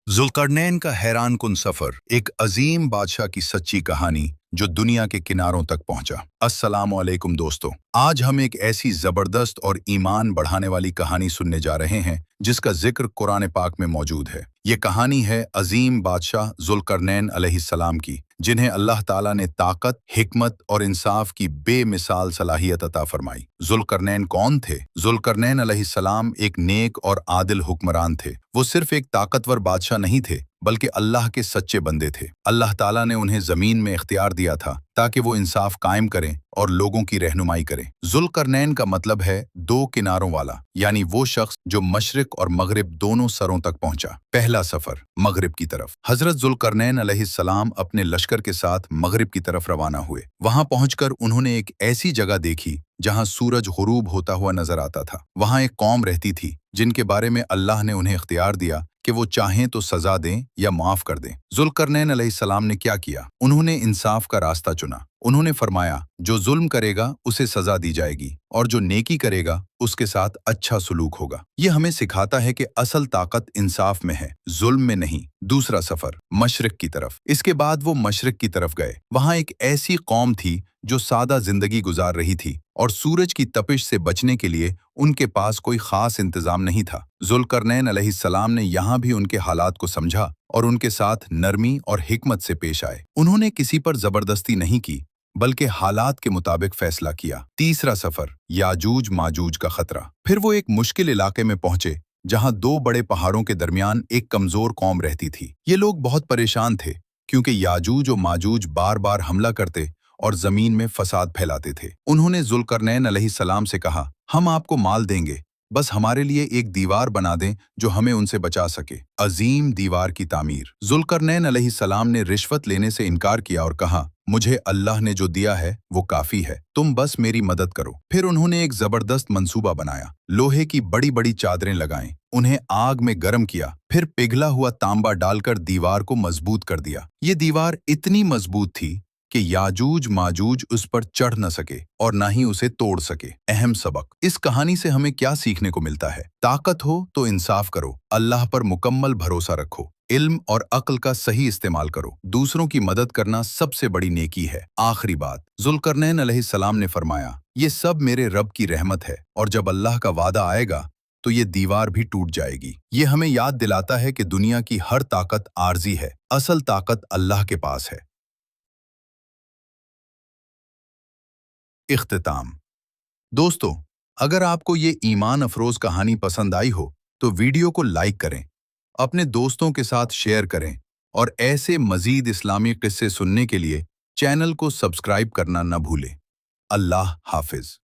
जुल्करनैन का हैरान कुन सफर, एक अजीम बादशाह की सच्ची कहानी जो दुनिया के किनारों तक पहुंचा। अस्सलामु अलैकुम दोस्तों, आज हम एक ऐसी जबरदस्त और ईमान बढ़ाने वाली कहानी सुनने जा रहे हैं जिसका जिक्र कुरान पाक में मौजूद है। ये कहानी है अजीम बादशाह जुल्करनैन अलैहिस्सलाम की, जिन्हें अल्लाह ताला ने ताकत, हिकमत और इंसाफ की बेमिसाल सलाहियत अता फरमाई। जुल्करनैन कौन थे? जुल्करनैन अलैहिस्सलाम एक नेक और आदिल हुक्मरान थे। वो सिर्फ एक ताकतवर बादशाह नहीं थे, बल्कि अल्लाह के सच्चे बंदे थे। अल्लाह ताला ने उन्हें जमीन में इख्तियार दिया था ताकि वो इंसाफ कायम करें और लोगों की रहनुमाई करें। जुल्करनैन का मतलब है दो किनारों वाला, यानी वो शख्स जो मशरिक और मगरिब दोनों सरों तक पहुंचा। पहला सफर मगरिब की तरफ। हजरत जुल्करनैन अलैहिस्सलाम अपने लश्कर के साथ मगरिब की तरफ रवाना हुए। वहां पहुंचकर उन्होंने एक ऐसी जगह देखी जहां सूरज गुरूब होता हुआ नजर आता था। वहां एक कौम रहती थी जिनके बारे में अल्लाह ने उन्हें इख्तियार दिया कि वो चाहें तो सजा दें या माफ कर दें। जुल्करनैन अलैहिस्सलाम ने क्या किया? उन्होंने इंसाफ का रास्ता चुना। उन्होंने फरमाया, जो जुल्म करेगा उसे सजा दी जाएगी और जो नेकी करेगा उसके साथ अच्छा सुलूक होगा। ये हमें सिखाता है कि असल ताकत इंसाफ में है, जुल्म में नहीं। दूसरा सफर मशरिक की तरफ। इसके बाद वो मशरिक की तरफ गए। वहां एक ऐसी कौम थी जो सादा जिंदगी गुजार रही थी और सूरज की तपिश से बचने के लिए उनके पास कोई खास इंतजाम नहीं था। जुल्करनैन अलैहिस्सलाम ने यहाँ भी उनके हालात को समझा और उनके साथ नरमी और हिकमत से पेश आए। उन्होंने किसी पर जबरदस्ती नहीं की, बल्कि हालात के मुताबिक फैसला किया। तीसरा सफर याजूज माजूज का खतरा। फिर वो एक मुश्किल इलाके में पहुंचे जहां दो बड़े पहाड़ों के दरमियान एक कमजोर कौम रहती थी। ये लोग बहुत परेशान थे क्योंकि याजूज और माजूज बार बार हमला करते और जमीन में फसाद फैलाते थे। उन्होंने जुल्करनैन अलैहिस्सलाम से कहा, हम आपको माल देंगे, बस हमारे लिए एक दीवार बना दें जो हमें उनसे बचा सके। अजीम दीवार की तामीर। जुल्करनैन अलैहिस्सलाम ने रिश्वत लेने से इनकार किया और कहा, मुझे अल्लाह ने जो दिया है वो काफी है, तुम बस मेरी मदद करो। फिर उन्होंने एक जबरदस्त मंसूबा बनाया। लोहे की बड़ी बड़ी चादरें लगाएं, उन्हें आग में गर्म किया, फिर पिघला हुआ तांबा डालकर दीवार को मजबूत कर दिया। ये दीवार इतनी मजबूत थी कि याजूज माजूज उस पर चढ़ न सके और ना ही उसे तोड़ सके। अहम सबक इस कहानी से हमें क्या सीखने को मिलता है? ताकत हो तो इंसाफ करो, अल्लाह पर मुकम्मल भरोसा रखो, इल्म और अक्ल का सही इस्तेमाल करो। दूसरों की मदद करना सबसे बड़ी नेकी है। आखिरी बात, जुल्करनैन अलैहिस्सलाम ने फरमाया, ये सब मेरे रब की रहमत है और जब अल्लाह का वादा आएगा तो ये दीवार भी टूट जाएगी। ये हमें याद दिलाता है कि दुनिया की हर ताकत आर्जी है, असल ताकत अल्लाह के पास है। इख्तिताम। दोस्तों, अगर आपको ये ईमान अफरोज कहानी पसंद आई हो तो वीडियो को लाइक करें, अपने दोस्तों के साथ शेयर करें और ऐसे मजीद इस्लामी किस्से सुनने के लिए चैनल को सब्सक्राइब करना न भूलें। अल्लाह हाफिज।